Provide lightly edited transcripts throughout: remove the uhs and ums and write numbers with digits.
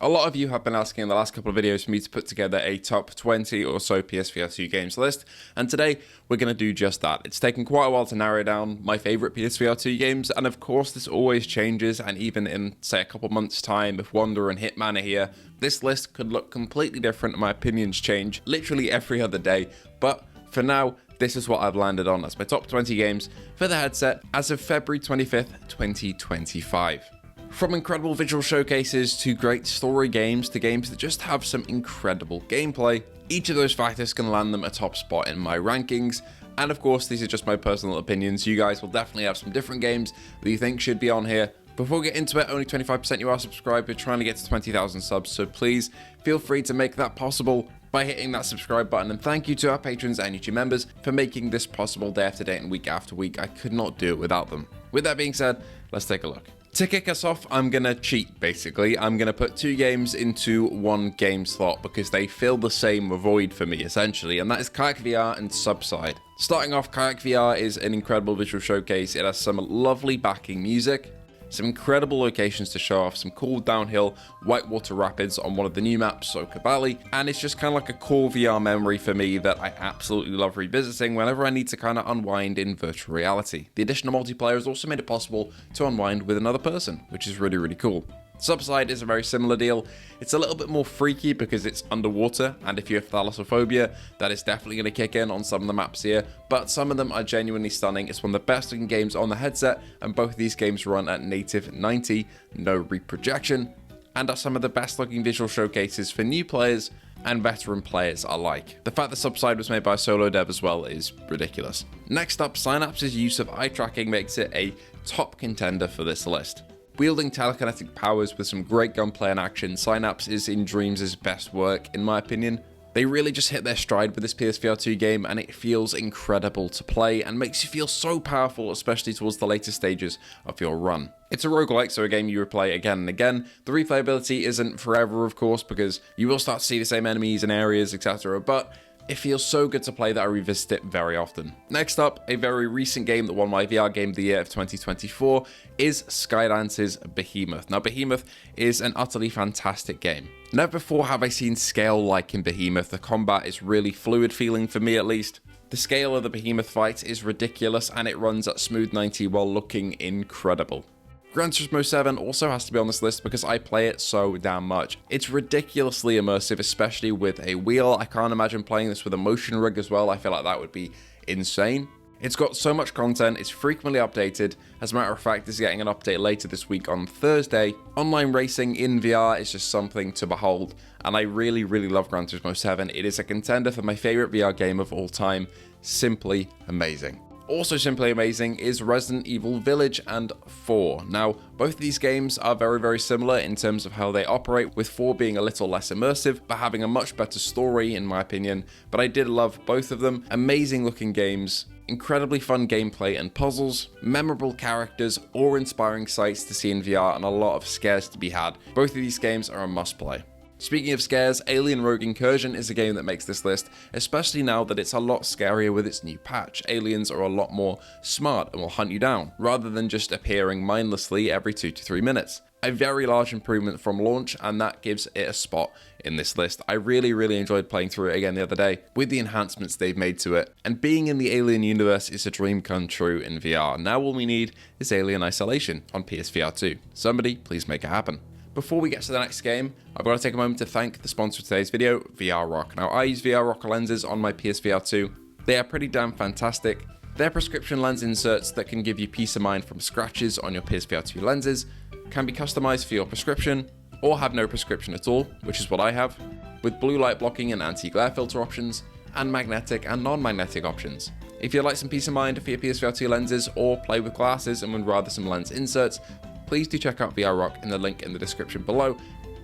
A lot of you have been asking in the last couple of videos for me to put together a top 20 or so PSVR2 games list, and today we're going to do just that. It's taken quite a while to narrow down my favourite PSVR2 games, and of course this always changes, and even in, say, a couple months' time, if Wonder and Hitman are here, this list could look completely different and my opinions change literally every other day, but for now, this is what I've landed on as my top 20 games for the headset as of February 25th, 2025. From incredible visual showcases to great story games to games that just have some incredible gameplay, each of those factors can land them a top spot in my rankings. And of course, these are just my personal opinions. You guys will definitely have some different games that you think should be on here. Before we get into it, only 25% you are subscribed. We're trying to get to 20,000 subs, so please feel free to make that possible by hitting that subscribe button. And thank you to our patrons and YouTube members for making this possible day after day and week after week. I could not do it without them. With that being said, let's take a look. To kick us off, I'm going to cheat, basically. I'm going to put two games into one game slot because they fill the same void for me, essentially, and that is Kayak VR and Subside. Starting off, Kayak VR is an incredible visual showcase. It has some lovely backing music, some incredible locations to show off, some cool downhill whitewater rapids on one of the new maps, Walkabout, and it's just kind of like a cool VR memory for me that I absolutely love revisiting whenever I need to kind of unwind in virtual reality. The addition of multiplayer has also made it possible to unwind with another person, which is really, really cool. Subside is a very similar deal. It's a little bit more freaky because it's underwater, and if you have Phasmophobia, that is definitely going to kick in on some of the maps here, but some of them are genuinely stunning. It's one of the best looking games on the headset, and both of these games run at native 90, no reprojection, and are some of the best looking visual showcases for new players and veteran players alike. The fact that Subside was made by a solo dev as well is ridiculous. Next up, Synapse's use of eye tracking makes it a top contender for this list. Wielding telekinetic powers with some great gunplay and action, Synapse is in Dreams' best work, in my opinion. They really just hit their stride with this PSVR2 game, and it feels incredible to play and makes you feel so powerful, especially towards the later stages of your run. It's a roguelike, so a game you replay again and again. The replayability isn't forever, of course, because you will start to see the same enemies and areas, etc., but it feels so good to play that I revisit it very often. Next up, a very recent game that won my VR Game of the Year of 2024 is Skydance's Behemoth. Now, Behemoth is an utterly fantastic game. Never before have I seen scale like in Behemoth. The combat is really fluid feeling, for me at least. The scale of the Behemoth fight is ridiculous, and it runs at smooth 90 while looking incredible. Gran Turismo 7 also has to be on this list because I play it so damn much. It's ridiculously immersive, especially with a wheel. I can't imagine playing this with a motion rig as well. I feel like that would be insane. It's got so much content, it's frequently updated. As a matter of fact, it's getting an update later this week on Thursday. Online racing in VR is just something to behold, and I really, really love Gran Turismo 7. It is a contender for my favorite VR game of all time. Simply amazing. Also simply amazing is Resident Evil Village and 4. Now, both of these games are very, very similar in terms of how they operate, with 4 being a little less immersive, but having a much better story in my opinion. But I did love both of them. Amazing looking games, incredibly fun gameplay and puzzles, memorable characters, awe-inspiring sights to see in VR, and a lot of scares to be had. Both of these games are a must-play. Speaking of scares, Alien Rogue Incursion is a game that makes this list, especially now that it's a lot scarier with its new patch. Aliens are a lot more smart and will hunt you down, rather than just appearing mindlessly every 2 to 3 minutes. A very large improvement from launch, and that gives it a spot in this list. I really, really enjoyed playing through it again the other day with the enhancements they've made to it, and being in the Alien universe is a dream come true in VR. Now all we need is Alien Isolation on PSVR2. Somebody please make it happen. Before we get to the next game, I've got to take a moment to thank the sponsor of today's video, VR Rock. Now, I use VR Rock lenses on my PSVR2. They are pretty damn fantastic. They're prescription lens inserts that can give you peace of mind from scratches on your PSVR2 lenses, can be customized for your prescription, or have no prescription at all, which is what I have, with blue light blocking and anti-glare filter options, and magnetic and non-magnetic options. If you'd like some peace of mind for your PSVR2 lenses, or play with glasses and would rather some lens inserts, please do check out VR Rock in the link in the description below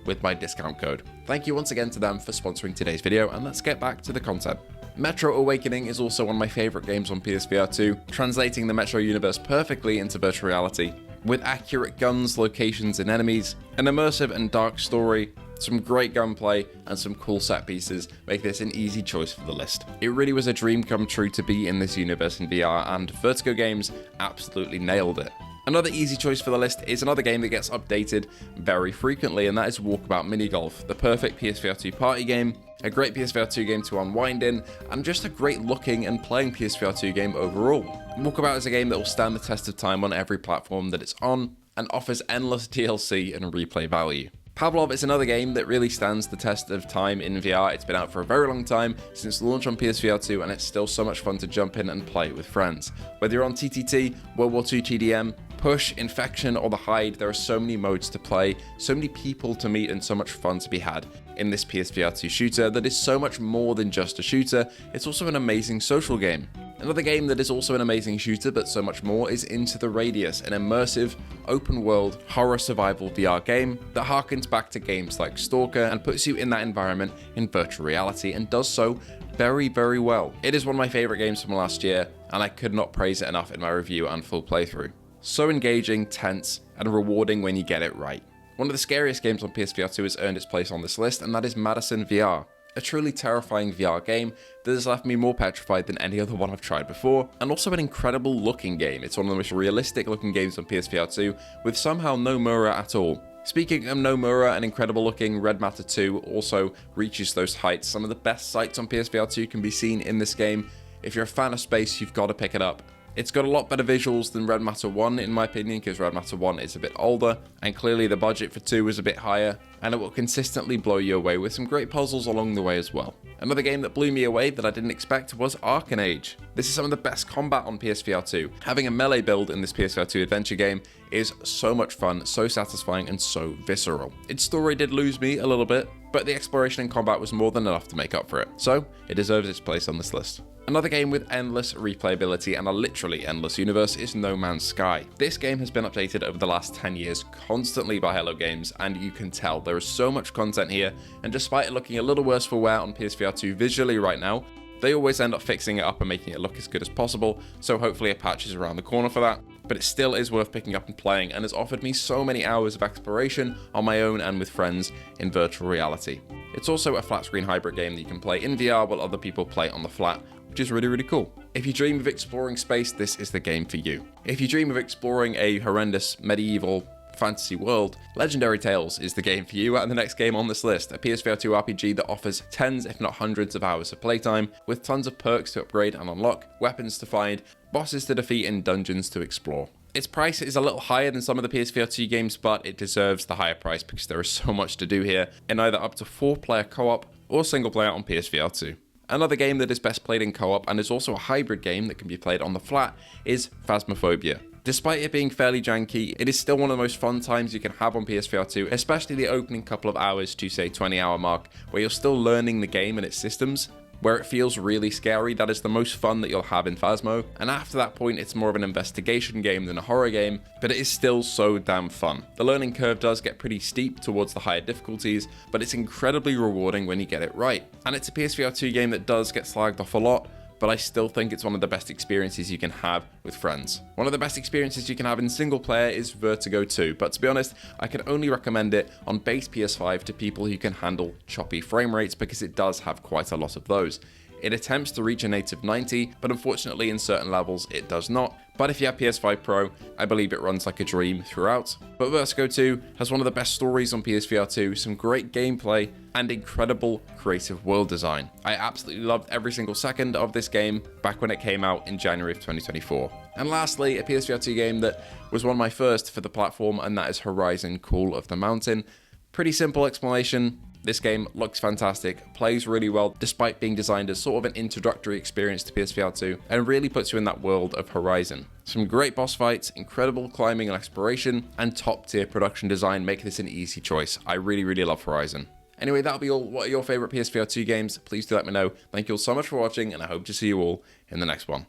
with my discount code. Thank you once again to them for sponsoring today's video, and let's get back to the content. Metro Awakening is also one of my favorite games on PSVR2, translating the Metro universe perfectly into virtual reality. With accurate guns, locations, and enemies, an immersive and dark story, some great gunplay, and some cool set pieces make this an easy choice for the list. It really was a dream come true to be in this universe in VR, and Vertigo Games absolutely nailed it. Another easy choice for the list is another game that gets updated very frequently, and that is Walkabout Mini Golf, the perfect PSVR2 party game, a great PSVR2 game to unwind in, and just a great looking and playing PSVR2 game overall. Walkabout is a game that will stand the test of time on every platform that it's on, and offers endless DLC and replay value. Pavlov is another game that really stands the test of time in VR. It's been out for a very long time, since launch on PSVR2, and it's still so much fun to jump in and play with friends. Whether you're on TTT, World War II TDM, Push, Infection, or the Hide, there are so many modes to play, so many people to meet, and so much fun to be had in this PSVR2 shooter that is so much more than just a shooter. It's also an amazing social game. Another game that is also an amazing shooter, but so much more, is Into the Radius, an immersive, open-world, horror survival VR game that harkens back to games like Stalker and puts you in that environment in virtual reality, and does so very, very well. It is one of my favourite games from last year, and I could not praise it enough in my review and full playthrough. So engaging, tense, and rewarding when you get it right. One of the scariest games on PSVR2 has earned its place on this list, and that is Madison VR. A truly terrifying VR game that has left me more petrified than any other one I've tried before, and also an incredible looking game. It's one of the most realistic looking games on PSVR2, with somehow no mirror at all. Speaking of no mirror and incredible looking, Red Matter 2 also reaches those heights. Some of the best sights on PSVR2 can be seen in this game. If you're a fan of space, you've got to pick it up. It's got a lot better visuals than Red Matter 1 in my opinion, because Red Matter 1 is a bit older, and clearly the budget for 2 was a bit higher, and it will consistently blow you away with some great puzzles along the way as well. Another game that blew me away that I didn't expect was Arken Age. This is some of the best combat on PSVR2. Having a melee build in this PSVR2 adventure game is so much fun, so satisfying, and so visceral. Its story did lose me a little bit, but the exploration and combat was more than enough to make up for it, so it deserves its place on this list. Another game with endless replayability and a literally endless universe is No Man's Sky. This game has been updated over the last 10 years constantly by Hello Games, and you can tell there is so much content here, and despite it looking a little worse for wear on PSVR2 visually right now, they always end up fixing it up and making it look as good as possible, so hopefully a patch is around the corner for that. But it still is worth picking up and playing, and has offered me so many hours of exploration on my own and with friends in virtual reality. It's also a flat screen hybrid game that you can play in VR while other people play on the flat, which is really, really cool. If you dream of exploring space, this is the game for you. If you dream of exploring a horrendous medieval fantasy world, Legendary Tales is the game for you, and the next game on this list, a PSVR2 RPG that offers tens if not hundreds of hours of playtime, with tons of perks to upgrade and unlock, weapons to find, bosses to defeat, and dungeons to explore. Its price is a little higher than some of the PSVR2 games, but it deserves the higher price because there is so much to do here in either up to 4-player co-op or single player on PSVR2. Another game that is best played in co-op and is also a hybrid game that can be played on the flat is Phasmophobia. Despite it being fairly janky, it is still one of the most fun times you can have on PSVR2, especially the opening couple of hours to say 20-hour mark, where you're still learning the game and its systems. Where it feels really scary, that is the most fun that you'll have in Phasmo, and after that point it's more of an investigation game than a horror game, but it is still so damn fun. The learning curve does get pretty steep towards the higher difficulties, but it's incredibly rewarding when you get it right. And it's a PSVR2 game that does get slagged off a lot, but I still think it's one of the best experiences you can have with friends. One of the best experiences you can have in single player is Vertigo 2, but to be honest, I can only recommend it on base PS5 to people who can handle choppy frame rates, because it does have quite a lot of those. It attempts to reach a native 90, but unfortunately in certain levels it does not. But if you have PS5 Pro, I believe it runs like a dream throughout. But Vertigo 2 has one of the best stories on PSVR2, some great gameplay, and incredible creative world design. I absolutely loved every single second of this game back when it came out in January of 2024. And lastly, a PSVR2 game that was one of my first for the platform, and that is Horizon Call of the Mountain. Pretty simple explanation. This game looks fantastic, plays really well despite being designed as sort of an introductory experience to PSVR2, and really puts you in that world of Horizon. Some great boss fights, incredible climbing and exploration, and top tier production design make this an easy choice. I really, really love Horizon. Anyway, that'll be all. What are your favourite PSVR2 games? Please do let me know. Thank you all so much for watching, and I hope to see you all in the next one.